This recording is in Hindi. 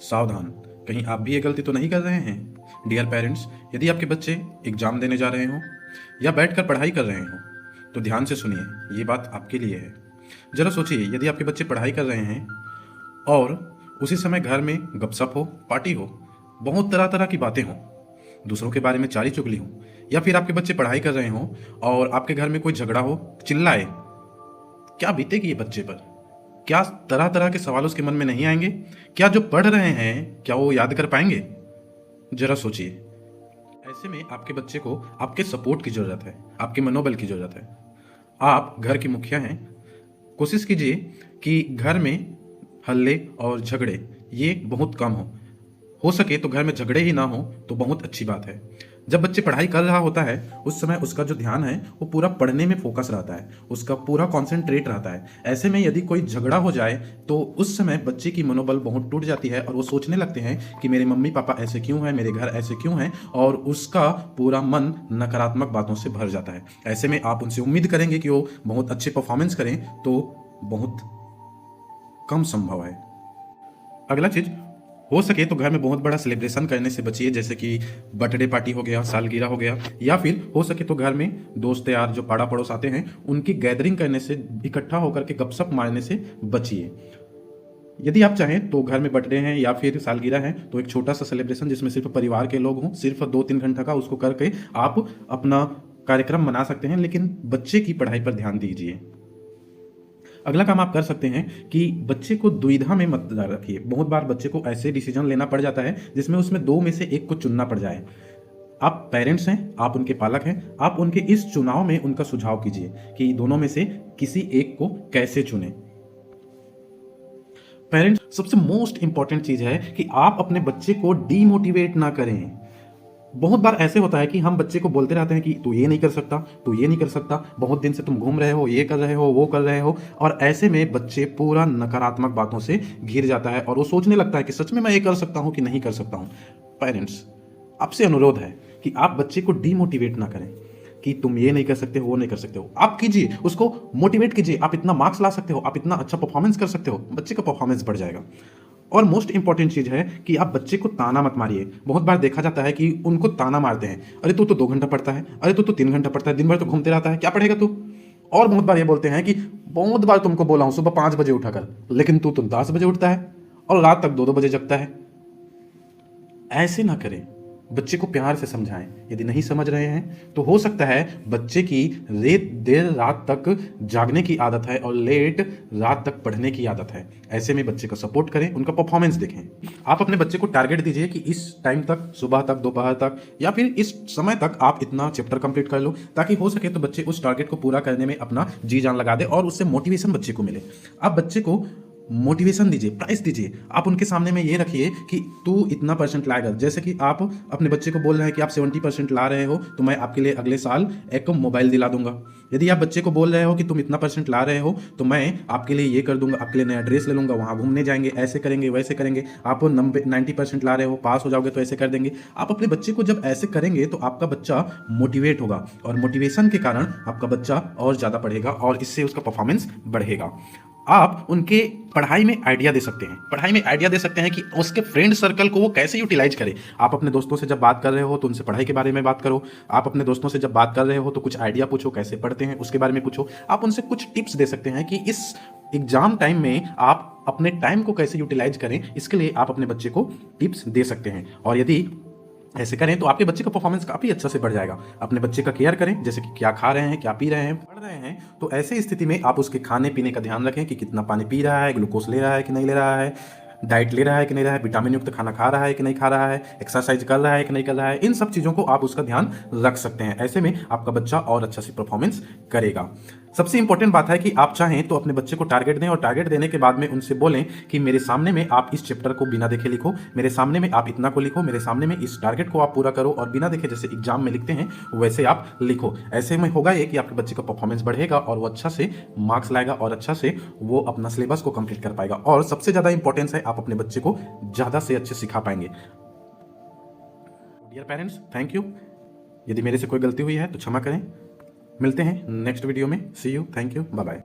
सावधान, कहीं आप भी ये गलती तो नहीं कर रहे हैं। डियर पेरेंट्स, यदि आपके बच्चे एग्जाम देने जा रहे हों या बैठकर पढ़ाई कर रहे हों तो ध्यान से सुनिए, ये बात आपके लिए है। जरा सोचिए, यदि आपके बच्चे पढ़ाई कर रहे हैं और उसी समय घर में गपशप हो, पार्टी हो, बहुत तरह तरह की बातें हों, दूसरों के बारे में चाली चुगली हो, या फिर आपके बच्चे पढ़ाई कर रहे हों और आपके घर में कोई झगड़ा हो, चिल्लाए, क्या बीतेगी ये बच्चे पर? क्या तरह तरह के सवाल उसके मन में नहीं आएंगे? क्या जो पढ़ रहे हैं क्या वो याद कर पाएंगे? जरा सोचिए। ऐसे में आपके बच्चे को आपके सपोर्ट की जरूरत है, आपके मनोबल की जरूरत है। आप घर के मुखिया हैं। कोशिश कीजिए कि घर में हल्ले और झगड़े ये बहुत कम हो सके तो घर में झगड़े ही ना हो तो बहुत अच्छी बात है। जब बच्चे पढ़ाई कर रहा होता है उस समय उसका जो ध्यान है वो पूरा पढ़ने में फोकस रहता है, उसका पूरा कॉन्सेंट्रेट रहता है। ऐसे में यदि कोई झगड़ा हो जाए तो उस समय बच्चे की मनोबल बहुत टूट जाती है और वो सोचने लगते हैं कि मेरे मम्मी पापा ऐसे क्यों हैं, मेरे घर ऐसे क्यों हैं, और उसका पूरा मन नकारात्मक बातों से भर जाता है। ऐसे में आप उनसे उम्मीद करेंगे कि वो बहुत अच्छे परफॉर्मेंस करें तो बहुत कम संभव है। अगला चीज, हो सके तो घर में बहुत बड़ा सेलिब्रेशन करने से बचिए, जैसे कि बर्थडे पार्टी हो गया, सालगिरह हो गया, या फिर हो सके तो घर में दोस्त यार जो पाड़ा पड़ोस आते हैं उनकी गैदरिंग करने से, इकट्ठा होकर के गपशप मारने से बचिए। यदि आप चाहें तो घर में बर्थडे है या फिर सालगिरह है तो एक छोटा सा सेलिब्रेशन जिसमें सिर्फ परिवार के लोग हों, सिर्फ 2-3 घंटा का, उसको करके आप अपना कार्यक्रम मना सकते हैं, लेकिन बच्चे की पढ़ाई पर ध्यान दीजिए। अगला काम आप कर सकते हैं कि बच्चे को दुविधा में मत रखिए। बहुत बार बच्चे को ऐसे डिसीजन लेना पड़ जाता है जिसमें उसमें दो में से एक को चुनना पड़ जाए। आप पेरेंट्स हैं, आप उनके पालक हैं, आप उनके इस चुनाव में उनका सुझाव कीजिए कि दोनों में से किसी एक को कैसे चुने। पेरेंट्स, सबसे मोस्ट इंपॉर्टेंट चीज है कि आप अपने बच्चे को डीमोटिवेट ना करें। बहुत बार ऐसे होता है कि हम बच्चे को बोलते रहते हैं कि तू ये नहीं कर सकता, तू ये नहीं कर सकता, बहुत दिन से तुम घूम रहे हो, ये कर रहे हो, वो कर रहे हो, और ऐसे में बच्चे पूरा नकारात्मक बातों से घिर जाता है और वो सोचने लगता है कि सच में मैं ये कर सकता हूं कि नहीं कर सकता हूं। पेरेंट्स, आपसे अनुरोध है कि आप बच्चे को डीमोटिवेट ना करें कि तुम ये नहीं कर सकते हो, वो नहीं कर सकते हो। आप कीजिए, उसको मोटिवेट कीजिए, आप इतना मार्क्स ला सकते हो, आप इतना अच्छा परफॉर्मेंस कर सकते हो, बच्चे का परफॉर्मेंस बढ़ जाएगा। और मोस्ट इंपॉर्टेंट चीज है कि आप बच्चे को ताना मत मारिए। बहुत बार देखा जाता है कि उनको ताना मारते हैं, अरे तू तो 2 घंटा पढ़ता है, अरे तू तो 3 घंटा पढ़ता है, दिन भर तो घूमते रहता है, क्या पढ़ेगा तू? और बहुत बार ये बोलते हैं कि बहुत बार तुमको बोला हूं सुबह 5 बजे उठा कर, लेकिन तू 10 बजे उठता है और रात तक 2-2 बजे जगता है। ऐसे ना करें, बच्चे को प्यार से समझाएं। यदि नहीं समझ रहे हैं तो हो सकता है बच्चे की देर रात तक जागने की आदत है और लेट रात तक पढ़ने की आदत है। ऐसे में बच्चे को सपोर्ट करें, उनका परफॉर्मेंस देखें। आप अपने बच्चे को टारगेट दीजिए कि इस टाइम तक, सुबह तक, दोपहर तक, या फिर इस समय तक आप इतना चैप्टर कंप्लीट कर लो, ताकि हो सके तो बच्चे उस टारगेट को पूरा करने में अपना जी जान लगा दे और उससे मोटिवेशन बच्चे को मिले। आप बच्चे को मोटिवेशन दीजिए, प्राइस दीजिए। आप उनके सामने में ये रखिए कि तू इतना परसेंट लाएगा। जैसे कि आप अपने बच्चे को बोल रहे हैं कि आप 70% ला रहे हो तो मैं आपके लिए अगले साल एक मोबाइल दिला दूंगा। यदि आप बच्चे को बोल रहे हो कि तुम इतना परसेंट ला रहे हो तो मैं आपके लिए ये कर दूंगा, आपके लिए नया ड्रेस ले लूंगा, वहां घूमने जाएंगे, ऐसे करेंगे, वैसे करेंगे। आप 90% ला रहे हो, पास हो जाओगे तो ऐसे कर देंगे। आप अपने बच्चे को जब ऐसे करेंगे तो आपका बच्चा मोटिवेट होगा और मोटिवेशन के कारण आपका बच्चा और ज्यादा पढ़ेगा और इससे उसका परफॉर्मेंस बढ़ेगा। आप उनके पढ़ाई में आइडिया दे सकते हैं, पढ़ाई में आइडिया दे सकते हैं कि उसके फ्रेंड सर्कल को वो कैसे यूटिलाइज करे। आप अपने दोस्तों से जब बात कर रहे हो तो उनसे पढ़ाई के बारे में बात करो। आप अपने दोस्तों से जब बात कर रहे हो तो कुछ आइडिया पूछो, कैसे पढ़ते हैं उसके बारे में पूछो। आप उनसे कुछ टिप्स दे सकते हैं कि इस एग्जाम टाइम में आप अपने टाइम को कैसे यूटिलाइज करें, इसके लिए आप अपने बच्चे को टिप्स दे सकते हैं। और यदि ऐसे करें तो आपके बच्चे का परफॉर्मेंस काफी अच्छा से बढ़ जाएगा। अपने बच्चे का केयर करें, जैसे कि क्या खा रहे हैं, क्या पी रहे हैं, पढ़ रहे हैं, तो ऐसे स्थिति में आप उसके खाने पीने का ध्यान रखें कि कितना पानी पी रहा है, ग्लूकोज ले रहा है कि नहीं ले रहा है, डाइट ले रहा है कि नहीं रहा है, विटामिन युक्त खाना खा रहा है कि नहीं खा रहा है, एक्सरसाइज कर रहा है कि नहीं कर रहा है। इन सब चीजों को आप उसका ध्यान रख सकते हैं। ऐसे में आपका बच्चा और अच्छा से परफॉर्मेंस करेगा। सबसे इंपॉर्टेंट बात है कि आप चाहें तो अपने बच्चे को टारगेट दें और टारगेट देने के बाद में उनसे बोलें कि मेरे सामने में आप इस चैप्टर को बिना देखे लिखो, मेरे सामने में आप इतना को लिखो, मेरे सामने में इस टारगेट को आप पूरा करो और बिना देखे जैसे एग्जाम में लिखते हैं वैसे आप लिखो। ऐसे में होगा ये कि आपके बच्चे का परफॉर्मेंस बढ़ेगा और वो अच्छा से मार्क्स लाएगा और अच्छा से वो अपना सिलेबस को कंप्लीट कर पाएगा। और सबसे ज्यादा इंपॉर्टेंस है, आप अपने बच्चे को ज्यादा से अच्छे सिखा पाएंगे। Dear parents, thank you. यदि मेरे से कोई गलती हुई है तो क्षमा करें। मिलते हैं नेक्स्ट वीडियो में। See you, thank you, bye bye.